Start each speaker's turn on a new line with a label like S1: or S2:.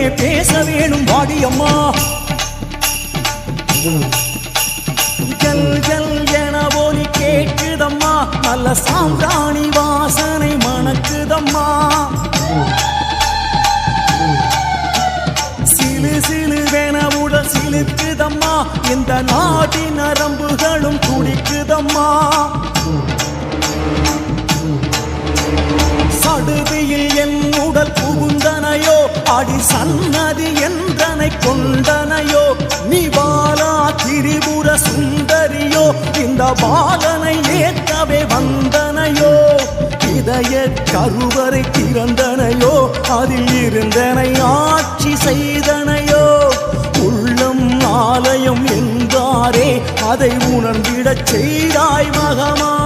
S1: பேச வேணும் வாடியம்மா. ஜல் ஜல் என ஒலி கேட்குதம்மா, நல்ல சாம்பிராணி வாசனை மணக்குதம்மா. சிலு சிலுவென உடல் சிலுக்குதம்மா, இந்த நாடி நரம்புகளும் துடிக்குதம்மா. சடுதியில் என் உடல் புகுந்தனையோ, அடி சன்னதி என்றனை கொண்டனையோ. நீ பாலா திரிபுர சுந்தரியோ, இந்த பாலனை ஏற்கவே வந்தனையோ. இதய கருவறை திறந்தனையோ, அதில் இருந்தனை ஆட்சி செய்தனையோ. உள்ளம் ஆலயம் என்றாரே, அதை உணர்ந்திடச் செய்தாய் மகமா.